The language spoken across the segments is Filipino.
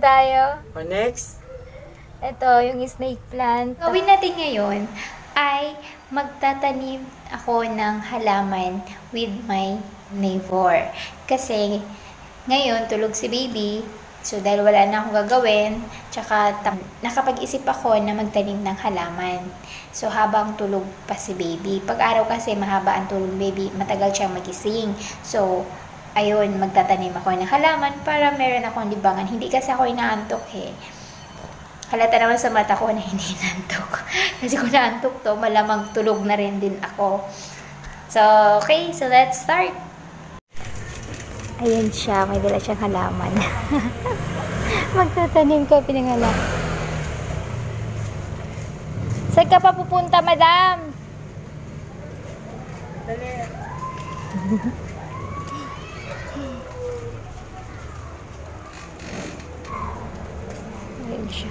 tayo. O next? Ito, yung snake plant. Gawin natin ngayon ay magtatanim ako ng halaman with my neighbor. Kasi ngayon, tulog si baby. So, dahil wala na akong gagawin, tsaka nakapag-isip ako na magtanim ng halaman. So, habang tulog pa si baby. Pag-araw kasi mahaba ang tulog baby, matagal siyang magising. So, ayun, magtatanim ako ng halaman para meron akong libangan. Hindi kasi ako inaantok eh. Halata naman sa mata ko na hindi naantok. Kasi kung naantok to, malamang tulog na rin din ako. So, okay. So, let's start. Ayan siya. May dala siyang halaman. Magtatanim ka, pinangalan. Saan ka pa pupunta, madam? Ayan siya.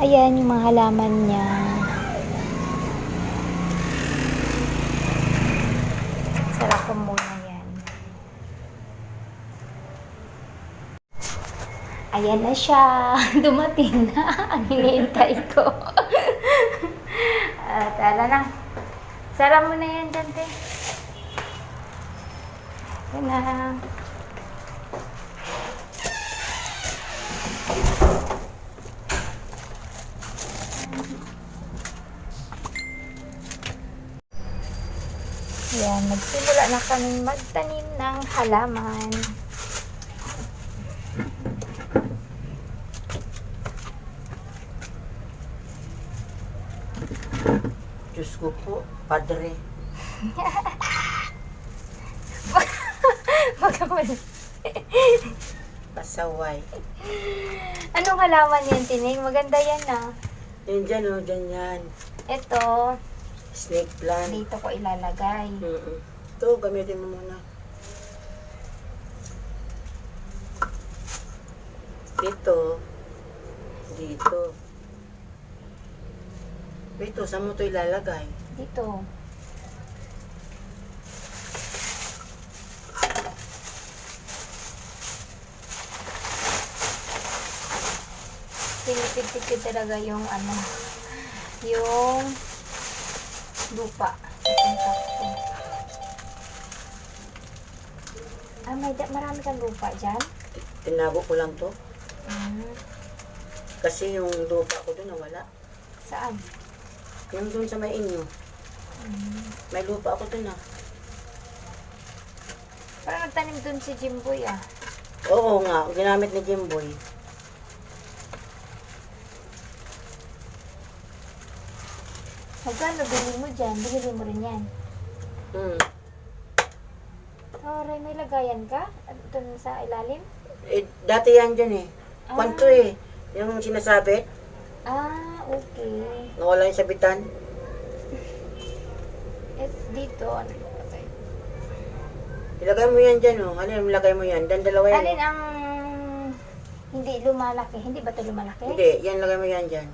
Ayan yung mga halaman niya. Sarap ko muna yan. Ayan na siya. Dumating na. Ang hinihintay ko. Tara na. Sara mo na yan, Dante. Ayan na. Ayan, nagsimula na kaming magtanim ng halaman. Diyos ko po, Padre. Pasaway. Anong halaman yan, Tining? Maganda yan ah. Yan dyan o, dyan yan. Ito, Snake plant. dito ko ilalagay. Ito, gamitin mo muna. Dito. Dito. Dito, saan mo ito ilalagay? Dito. Pinipid-tipid talaga yung ano, yung lupa. Marami kang lupa dyan? Tinago ko lang to. Kasi yung lupa ko doon nawala. Saan? Yung doon sa may inyo. May lupa ako doon ah. Parang nagtanim doon si Jimboy ah. Oo nga, ginamit ni Jimboy. Magkano bili mo dyan? Bili mo rin yan. Aray, may lagayan ka? Doon sa ilalim? Eh, dati yan dyan eh. Kwanto eh. Yung sinasabit, Ah, okay. nawala yung sabitan. Dito, ano ilagay? Ilagay mo yan dyan oh. Alin, ilagay mo yan. Dan dalawa yan. Alin ang hindi lumalaki? Hindi ba ito lumalaki? Hindi, yan lagay mo yan dyan.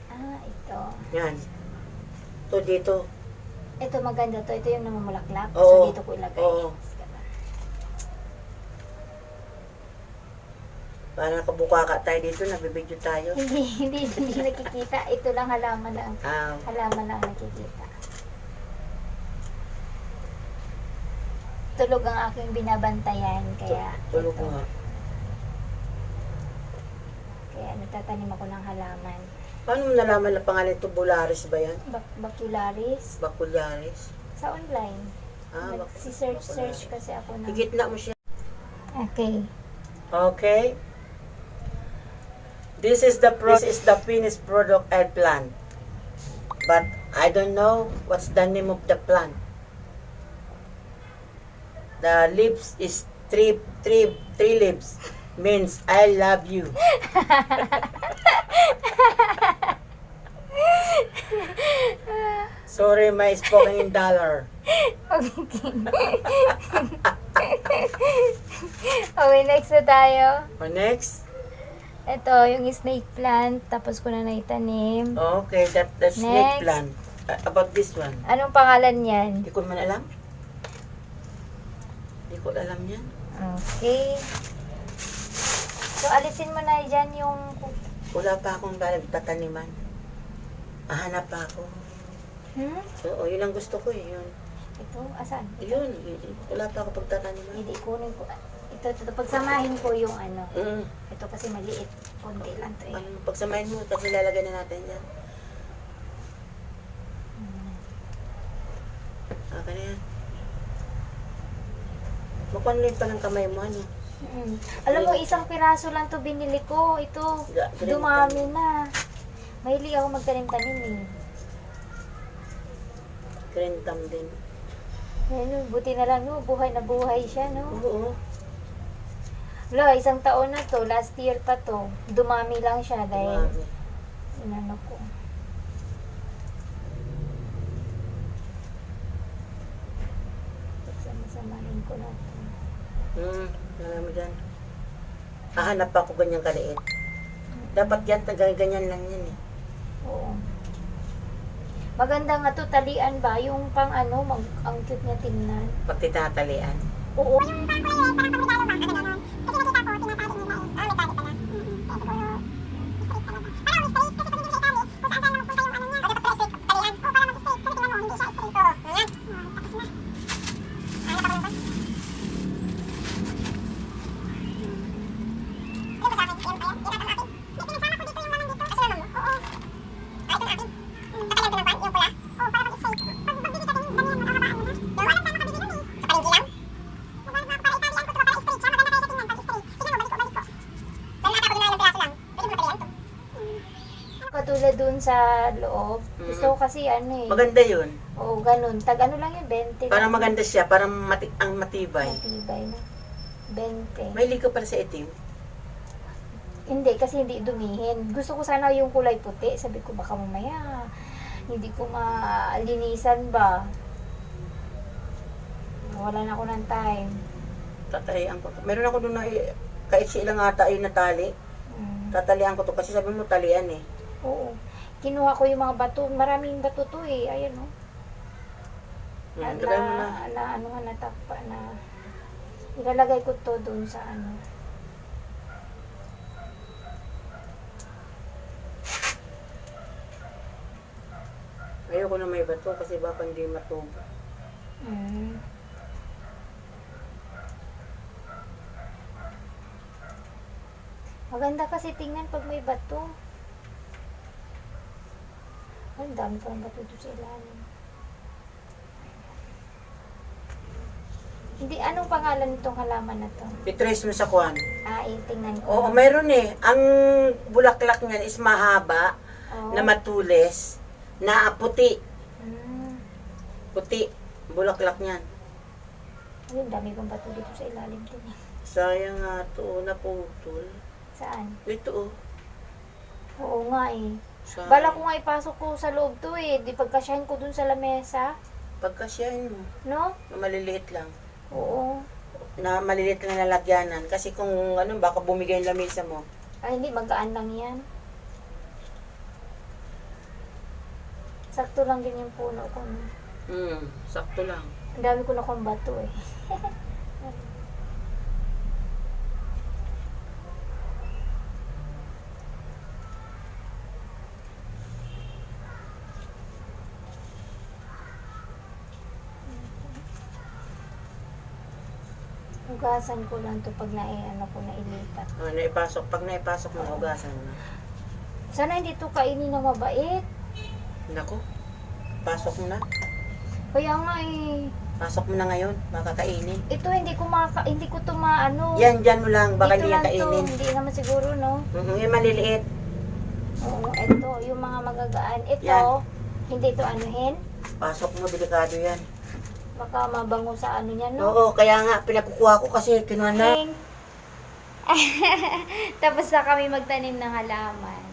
Ah, ito. Yan. Ito dito. Ito maganda to. Ito yung namumulaklak. Oo. So, dito ko ilagay. Oo. Para nakabukaka tayo dito, nabibidyo tayo. hindi nakikita. Ito lang halaman lang. Halaman lang nakikita. Tulog ang aking binabantayan. Kaya Tulog ito. nga. Kaya nagtatanim ako ng halaman. Paano mo nalaman na pangalan ito? Bularis ba yan? Bacularis. Bacularis? Sa online. Nagsi-search kasi ako ng... Higit na mo siya. Okay. Okay. This is the finished product eggplant. But I don't know what's the name of the plant. The leaves is three leaves. Means I love you. Sorry, my spoken in dollar. Okay, next na tayo. Next. Ito, yung snake plant. Tapos ko na naitanim. Okay, that's snake Next. plant. About this one. Anong pangalan yan? Hindi ko man alam. ko alam yan. Okay. So, alisin mo na dyan yung... Wala pa akong tataniman. Hanap pa ako. Oo, yun ang gusto ko eh. Yun. Ito, asan? Yun. Wala pa ako pagtataniman. Hindi, kunin ko. Ito. Pagsamahin ko yung ano. Mm. Ito kasi maliit. Konti lang to eh. Ano, pagsamahin mo kasi lalagay na natin yan. Okay na yan. Makunlin pa ng kamay mo, ano? Alam mo, isang piraso lang to binili ko. Ito, dumami na. Mahilig ako magtanim-tanim eh. Krentam din. Ayun, buti na lang, no? Buhay na buhay siya, no? Oo. Wala, isang taon na to. Last year pa to. Dumami lang siya dahil inano ko. Pagsama-samahin ko na to. Alam mo dyan. Hahanap ako ganyang kaliit. Dapat yan, ganyan lang yan eh. Oo. Maganda nga to, talian ba? Yung pang ano, ang cute niya tingnan. Pag titatalian. Oo. Katulad dun sa loob. Gusto ko kasi ano eh. Maganda yun. Oo, ganun. Tag ano lang yun, 20. Parang maganda siya, parang ang matibay. Matibay na. 20. May liga para sa itim. Hindi, kasi hindi dumihin. Gusto ko sana yung kulay puti. Sabi ko baka mamaya hindi ko malinisan ba. Wala na ako ng time. Tatalian ko. Meron ako doon na kahit si ilang ata ay natali. Tatalian ko to kasi sabi mo talian eh. Oo. Kinuha ko yung mga bato. Maraming bato to eh. Ayan o. Lagay mo na. Ano nga natakpa na. Ilalagay ko to doon sa ano. Ayoko na may bato kasi baka hindi matubo. Maganda kasi tingnan pag may bato. Ang dami parang bato doon sa ilalim. Hindi, anong pangalan nitong halaman na to? I-trace mo sa kuwan. Tingnan ko. Oo, mayroon eh. Ang bulaklak niyan is mahaba, Oo. na matulis, na puti. Mm. Puti. Bulaklak niyan. Ayun, dami kong bato dito sa ilalim din. Sayang nga to, naputol. Saan? Ito oh. Oo nga eh. Sayang. Bala ko nga ipasok ko sa loob to eh. Di pagkasyahin ko dun sa lamesa. Pagkasyahin mo, No? na maliliit lang. Oo. Na maliliit na lalagyanan. Kasi kung ano, baka bumigay yung lamesa mo. Ay, hindi. Magaan lang yan. Sakto lang din yung puno ko. No? Sakto lang. Ang dami ko na kong bato eh. Hugasan ko lang to pag ano ko na ilipat. Naipasok. Pag naipasok mo, hugasan mo. Sana hindi to kainin na mabait. Nako, pasok mo na. Kaya nga eh. Pasok mo na ngayon, makakainin. Ito hindi ko to maano. Yan, dyan mo lang, baka Dito hindi yan lang to, kainin. hindi naman siguro no. Yung maliliit. Oo, ito, yung mga magagaan. Ito, Yan. hindi to anuhin. Pasok mo, delikado yan. Baka mabango sa ano niya, no? Oo, kaya nga, pinakukuha ko kasi kinuha na. Tapos na kami magtanim ng halaman.